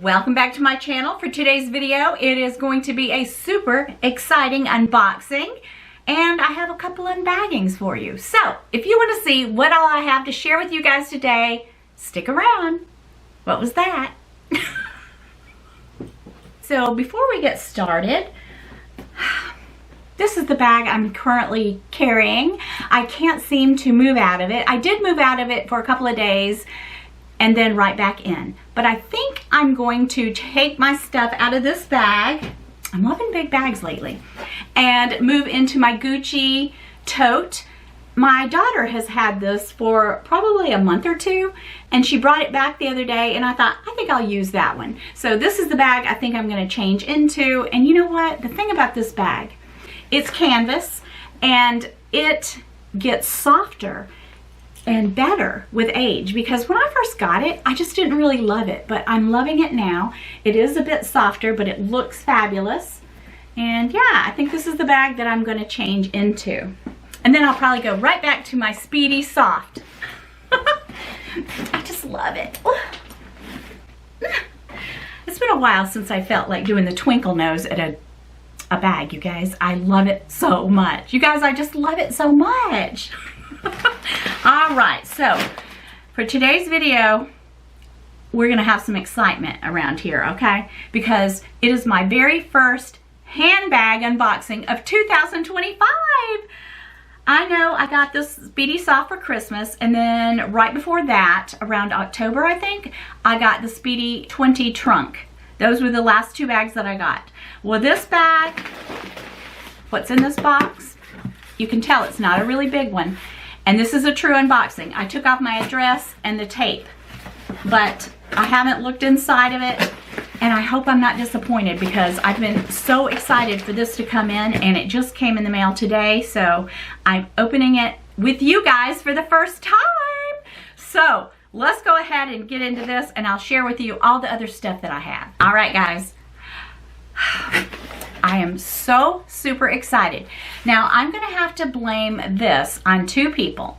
Welcome back to my channel. For today's video, it is going to be a super exciting unboxing, and I have a couple unbaggings for you. So, if you want to see what all I have to share with you guys today, stick around. What was that? So, before we get started, this is the bag I'm currently carrying. I can't seem to move out of it. I did move out of it for a couple of days and then right back in. But I think I'm going to take my stuff out of this bag. I'm loving big bags lately. And move into my Gucci tote. My daughter has had this for probably a month or two, and she brought it back the other day, and I thought, I think I'll use that one. So this is the bag I think I'm going to change into. And you know what? The thing about this bag, it's canvas, and it gets softer and better with age, because when I first got it, I just didn't really love it, but I'm loving it now. It is a bit softer, but it looks fabulous. And yeah, I think this is the bag that I'm going to change into. And then I'll probably go right back to my Speedy Soft. I just love it. It's been a while since I felt like doing the twinkle nose at a bag, you guys. I love it so much. You guys, I just love it so much. All right, so for today's video, we're gonna have some excitement around here, okay? Because it is my very first handbag unboxing of 2025. I know I got this Speedy Soft for Christmas, and then right before that, around October I think, I got the Speedy 20 trunk. Those were the last two bags that I got. Well, this bag, what's in this box, you can tell it's not a really big one. And this is a true unboxing. I took off my address and the tape, but I haven't looked inside of it, and I hope I'm not disappointed, because I've been so excited for this to come in, and it just came in the mail today, so I'm opening it with you guys for the first time. So let's go ahead and get into this, and I'll share with you all the other stuff that I have. All right, guys. I am so super excited. Now, I'm going to have to blame this on two people,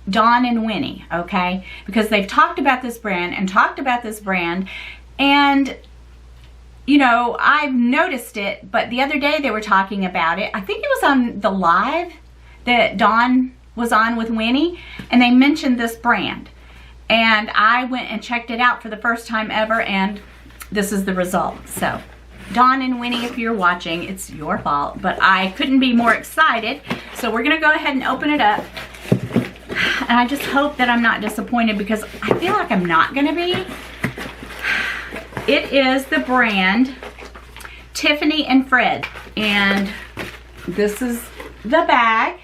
Dawn and Winnie, okay? Because they've talked about this brand and talked about this brand, and, you know, I've noticed it, but the other day they were talking about it. I think it was on the live that Dawn was on with Winnie, and they mentioned this brand. And I went and checked it out for the first time ever, and this is the result. So, Dawn and Winnie, if you're watching, it's your fault, but I couldn't be more excited. So we're gonna go ahead and open it up. And I just hope that I'm not disappointed, because I feel like I'm not gonna be. It is the brand Tiffany and Fred, and this is the bag.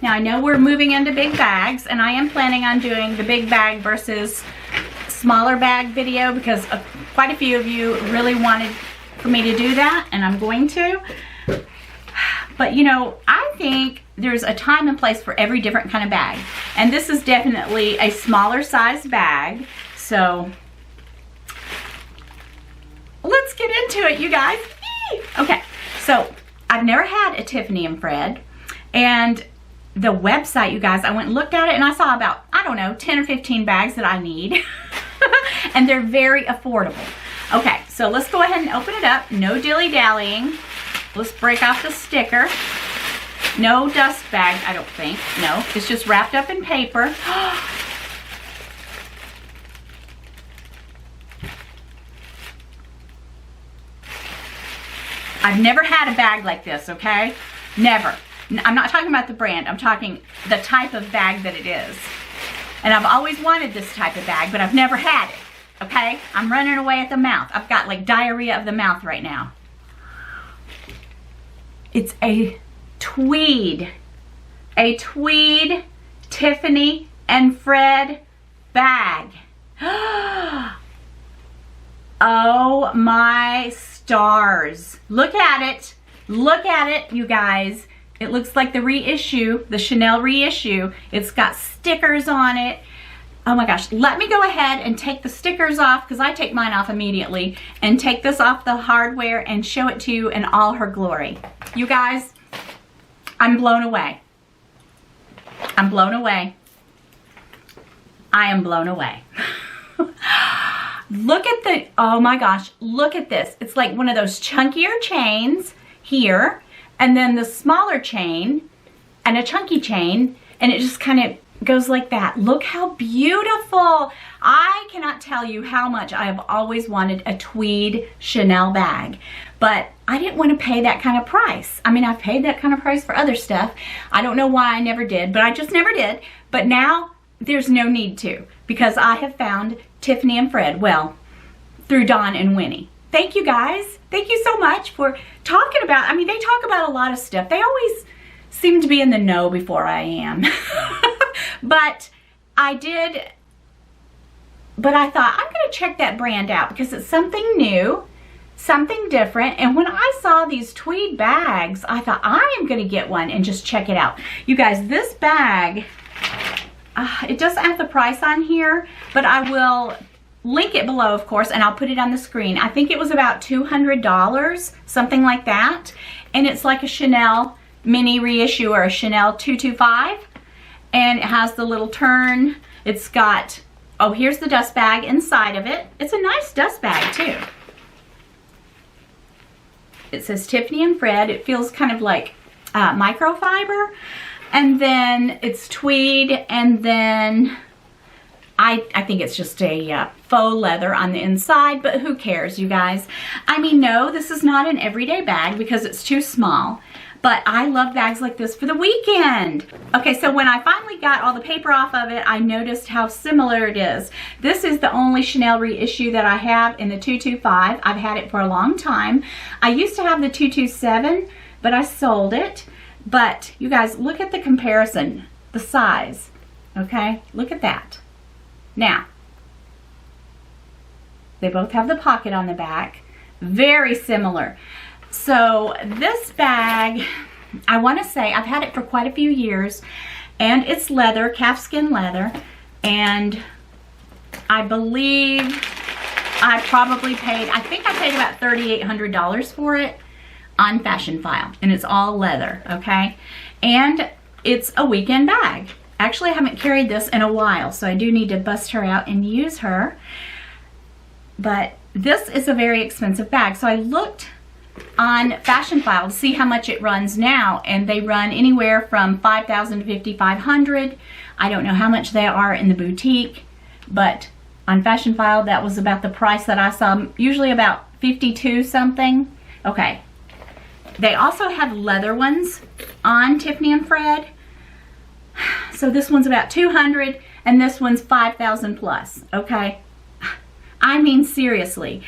Now, I know we're moving into big bags, and I am planning on doing the big bag versus smaller bag video, because quite a few of you really wanted for me to do that, and I'm going to. But you know, I think there's a time and place for every different kind of bag, and this is definitely a smaller size bag. So let's get into it, you guys. Okay, so I've never had a Tiffany and Fred, and the website, you guys, I went and looked at it, and I saw about, I don't know, 10 or 15 bags that I need. And they're very affordable. Okay, so let's go ahead and open it up. No dilly-dallying. Let's break off the sticker. No dust bag, I don't think. No, it's just wrapped up in paper. I've never had a bag like this, okay? Never. I'm not talking about the brand. I'm talking the type of bag that it is. And I've always wanted this type of bag, but I've never had it. Okay, I'm running away at the mouth. I've got like diarrhea of the mouth right now. It's a tweed Tiffany and Fred bag. Oh my stars. Look at it. Look at it, you guys. It looks like the reissue, the Chanel reissue. It's got stickers on it. Oh my gosh, let me go ahead and take the stickers off, because I take mine off immediately, and take this off the hardware and show it to you in all her glory. You guys, I'm blown away. I'm blown away. I am blown away. Look at the, oh my gosh, look at this. It's like one of those chunkier chains here, and then the smaller chain and a chunky chain, and it just kind of goes like that. Look how beautiful. I cannot tell you how much I have always wanted a tweed Chanel bag, but I didn't want to pay that kind of price. I mean, I've paid that kind of price for other stuff. I don't know why I never did, but I just never did. But now there's no need to, because I have found Tiffany and Fred, well, through Dawn and Winnie. Thank you guys. Thank you so much for talking about, I mean, they talk about a lot of stuff. They always seem to be in the know before I am. But I thought, I'm going to check that brand out because it's something new, something different. And when I saw these tweed bags, I thought, I am going to get one and just check it out. You guys, this bag, it doesn't have the price on here, but I will link it below, of course, and I'll put it on the screen. I think it was about $200, something like that. And it's like a Chanel mini reissue or a Chanel 225. And it has the little turn. It's got, oh, here's the dust bag inside of it. It's a nice dust bag too. It says Tiffany and Fred. It feels kind of like microfiber. And then it's tweed, and then I think it's just a faux leather on the inside, but who cares, you guys? I mean, no, this is not an everyday bag because it's too small. But I love bags like this for the weekend. Okay, so when I finally got all the paper off of it, I noticed how similar it is. This is the only Chanel reissue that I have in the 225. I've had it for a long time. I used to have the 227, but I sold it. But you guys, look at the comparison, the size, okay? Look at that. Now, they both have the pocket on the back. Very similar. So this bag, I want to say I've had it for quite a few years, and it's leather, calfskin leather, and I believe I probably paid, I think I paid about $3,800 for it on Fashion File, and it's all leather, okay? And it's a weekend bag. Actually, I haven't carried this in a while, so I do need to bust her out and use her. But this is a very expensive bag, so I looked on Fashion File to see how much it runs now, and they run anywhere from $5,000 to $5,500. I don't know how much they are in the boutique, but on Fashion File that was about the price that I saw, usually about $52 something. Okay, they also have leather ones on Tiffany and Fred, so this one's about $200 and this one's $5,000 plus. Okay, I mean, seriously.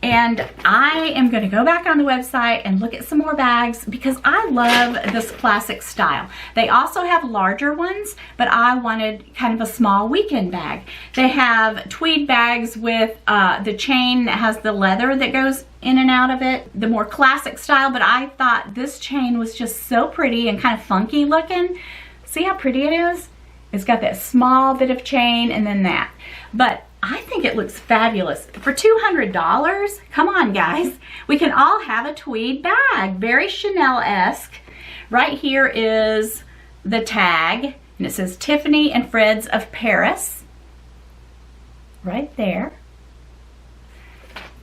And I am going to go back on the website and look at some more bags because I love this classic style. They also have larger ones, but I wanted kind of a small weekend bag. They have tweed bags with the chain that has the leather that goes in and out of it, the more classic style, but I thought this chain was just so pretty and kind of funky looking. See how pretty it is? It's got that small bit of chain and then that. But I think it looks fabulous. For $200, come on guys. We can all have a tweed bag, very Chanel-esque. Right here is the tag, and it says Tiffany and Fred's of Paris. Right there.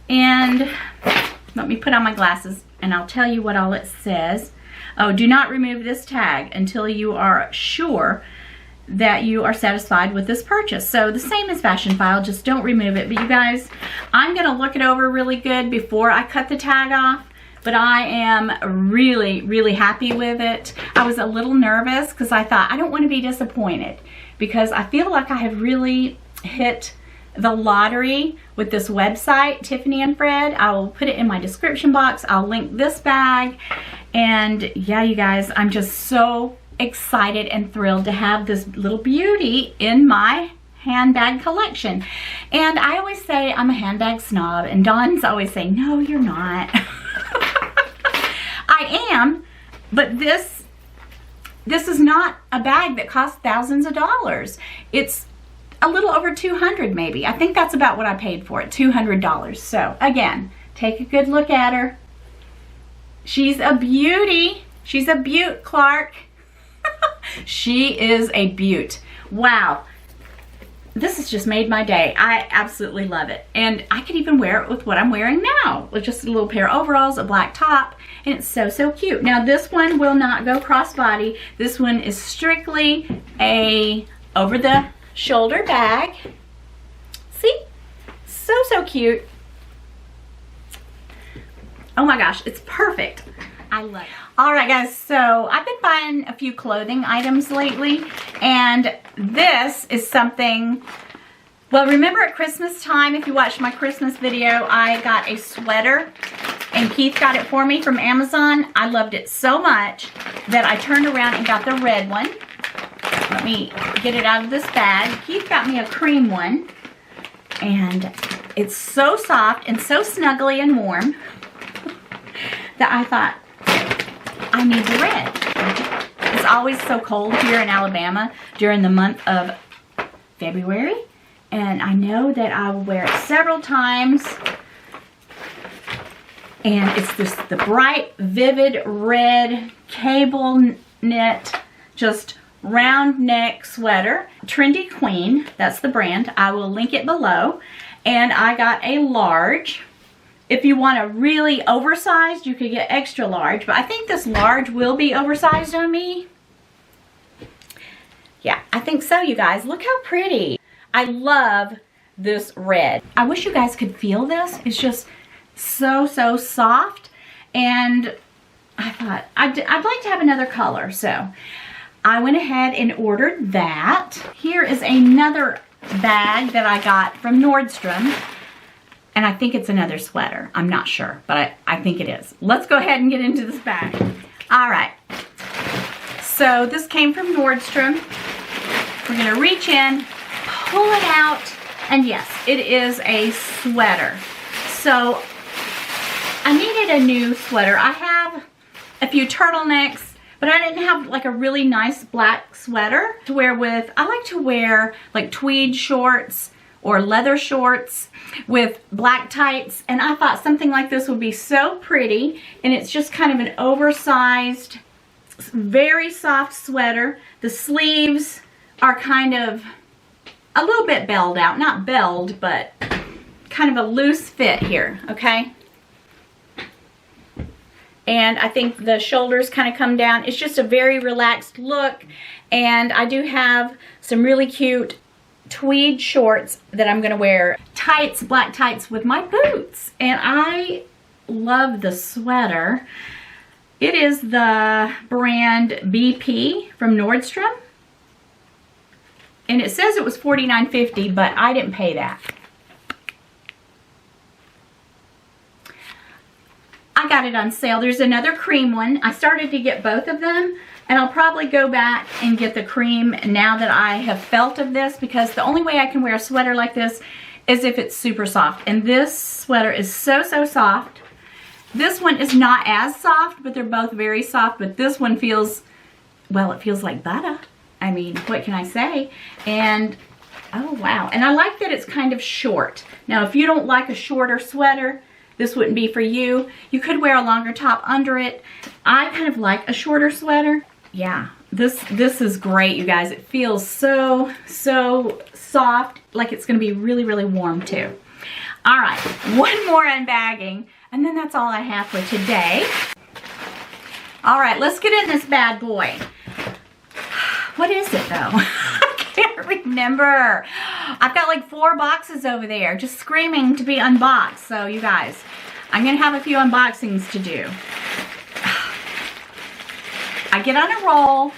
And let me put on my glasses and I'll tell you what all it says. Oh, do not remove this tag until you are sure that you are satisfied with this purchase. So the same as Fashion File, just don't remove it. But you guys, I'm gonna look it over really good before I cut the tag off, but I am really, really happy with it. I was a little nervous because I thought I don't want to be disappointed because I feel like I have really hit the lottery with this website, Tiffany and Fred. I will put it in my description box. I'll link this bag. And yeah, you guys, I'm just so excited and thrilled to have this little beauty in my handbag collection. And I always say I'm a handbag snob, and Dawn's always saying, no, you're not. I am, but this is not a bag that costs thousands of dollars. It's a little over $200 maybe. I think that's about what I paid for it, $200. So again, take a good look at her. She's a beauty. She's a beaut, Clark. She is a beaut. Wow. this has just made my day. I absolutely love it. And I could even wear it with what I'm wearing now, with just a little pair of overalls, a black top, and it's so, so cute. Now this one will not go crossbody. This one is strictly a over the shoulder bag. See? So, so cute. Oh my gosh, it's perfect. I love it. All right, guys, so I've been buying a few clothing items lately, and this is something, well, remember at Christmas time, if you watched my Christmas video, I got a sweater, and Keith got it for me from Amazon. I loved it so much that I turned around and got the red one. Let me get it out of this bag. Keith got me a cream one, and it's so soft and so snuggly and warm that I thought, I need the red. It's always so cold here in Alabama during the month of February, and I know that I will wear it several times. And it's the bright, vivid red cable knit, just round neck sweater. Trendy Queen, that's the brand. I will link it below. And I got a large. If you want a really oversized, you could get extra large, but I think this large will be oversized on me. Yeah, I think so, you guys. Look how pretty. I love this red. I wish you guys could feel this. It's just so, so soft, and I thought I'd like to have another color, so I went ahead and ordered that. Here is another bag that I got from Nordstrom. And I think it's another sweater. I'm not sure, but I think it is. Let's go ahead and get into this bag. All right. So this came from Nordstrom. We're gonna reach in, pull it out, and yes, it is a sweater. So I needed a new sweater. I have a few turtlenecks, but I didn't have like a really nice black sweater to wear with. I like to wear like tweed shorts or leather shorts with black tights, and I thought something like this would be so pretty, and it's just kind of an oversized, very soft sweater. The sleeves are kind of a little bit belled out, not belled, but kind of a loose fit here, okay? And I think the shoulders kind of come down. It's just a very relaxed look, and I do have some really cute tweed shorts that I'm gonna wear. Tights, black tights with my boots. And I love the sweater. It is the brand BP from Nordstrom. And it says it was $49.50, but I didn't pay that. I got it on sale. There's another cream one. I started to get both of them, and I'll probably go back and get the cream now that I have felt of this, because the only way I can wear a sweater like this is if it's super soft. And this sweater is so, so soft. This one is not as soft, but they're both very soft. But this one feels, well, it feels like butter. I mean, what can I say? And, oh wow. And I like that it's kind of short. Now, if you don't like a shorter sweater, this wouldn't be for you. You could wear a longer top under it. I kind of like a shorter sweater. Yeah, this is great, you guys. It feels so, so soft, like it's gonna be really, really warm too. All right, one more unbagging, and then that's all I have for today. All right, let's get in this bad boy. What is it though? I can't remember. I've got like 4 boxes over there just screaming to be unboxed. So you guys, I'm gonna have a few unboxings to do. I get on a roll,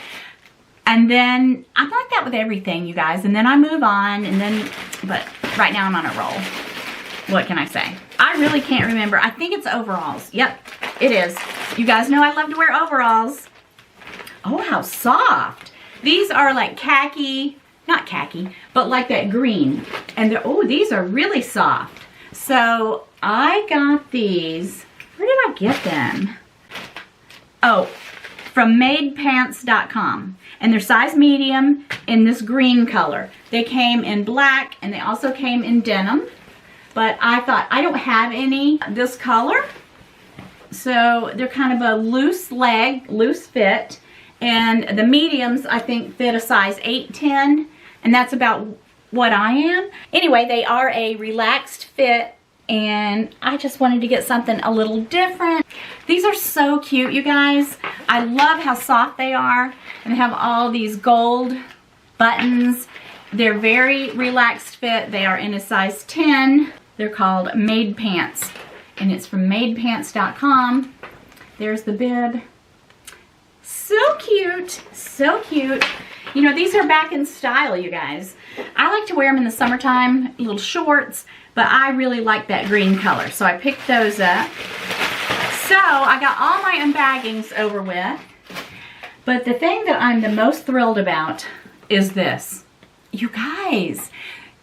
and then I'm like that with everything, you guys, and then I move on, and then, but right now I'm on a roll. What can I say? I really can't remember. I think it's overalls. Yep, it is. You guys know I love to wear overalls. Oh, how soft. These are like khaki, not khaki, but like that green. And they're, oh, these are really soft. So I got these. Where did I get them? Oh, from madepants.com. And they're size medium in this green color. They came in black, and they also came in denim. But I thought, I don't have any this color. So they're kind of a loose leg, loose fit. And the mediums, I think, fit a size 8, 10. And that's about what I am. Anyway, they are a relaxed fit, and I just wanted to get something a little different. These are so cute, you guys. I love how soft they are, and they have all these gold buttons. They're very relaxed fit. They are in a size 10. They're called Made Pants, and it's from madepants.com. There's the bib. So cute, so cute. You know, these are back in style, you guys. I like to wear them in the summertime, little shorts, but I really like that green color, so I picked those up. So I got all my unbaggings over with, but the thing that I'm the most thrilled about is this. You guys,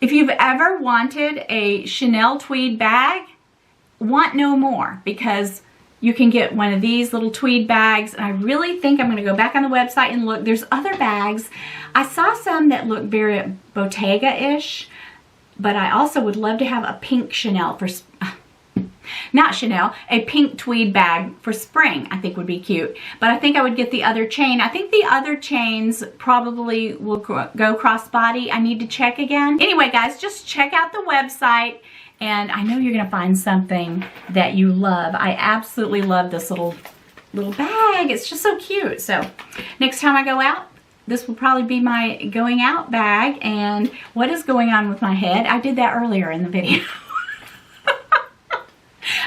if you've ever wanted a Chanel tweed bag, want no more, because you can get one of these little tweed bags, and I really think I'm going to go back on the website and look. There's other bags. I saw some that look very Bottega-ish, but I also would love to have a pink Chanel for, not Chanel, a pink tweed bag for spring. I think would be cute, but I think I would get the other chain. I think the other chains probably will go crossbody. I need to check again. Anyway, guys, just check out the website. And I know you're going to find something that you love. I absolutely love this little bag. It's just so cute. So next time I go out, this will probably be my going out bag. And what is going on with my head? I did that earlier in the video.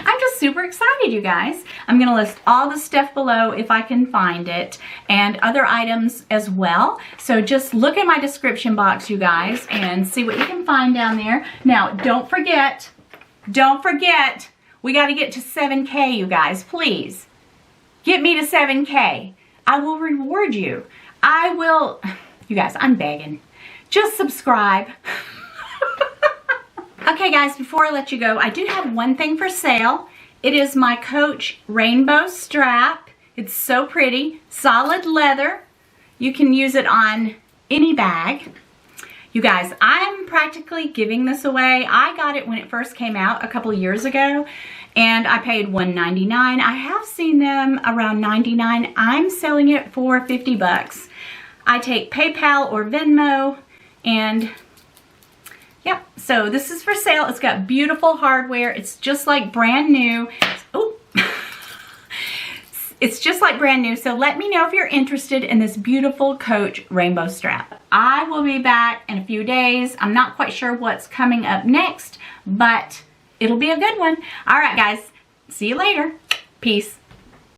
I'm just super excited, you guys. I'm going to list all the stuff below if I can find it, and other items as well. So just look at my description box, you guys, and see what you can find down there. Now, don't forget, we got to get to 7K, you guys. Please, get me to 7K. I will reward you. I will, you guys, I'm begging. Just subscribe. Okay, guys, before I let you go, I do have one thing for sale. It is my Coach rainbow strap. It's so pretty, solid leather. You can use it on any bag. You guys, I'm practically giving this away. I got it when it first came out a couple of years ago, and I paid $1.99. I have seen them around $99. I'm selling it for 50 bucks. I take PayPal or Venmo, and yep, so this is for sale. It's got beautiful hardware. It's just like brand new. Oh, it's just like brand new. So let me know if you're interested in this beautiful Coach rainbow strap. I will be back in a few days. I'm not quite sure what's coming up next, but it'll be a good one. All right, guys. See you later. Peace.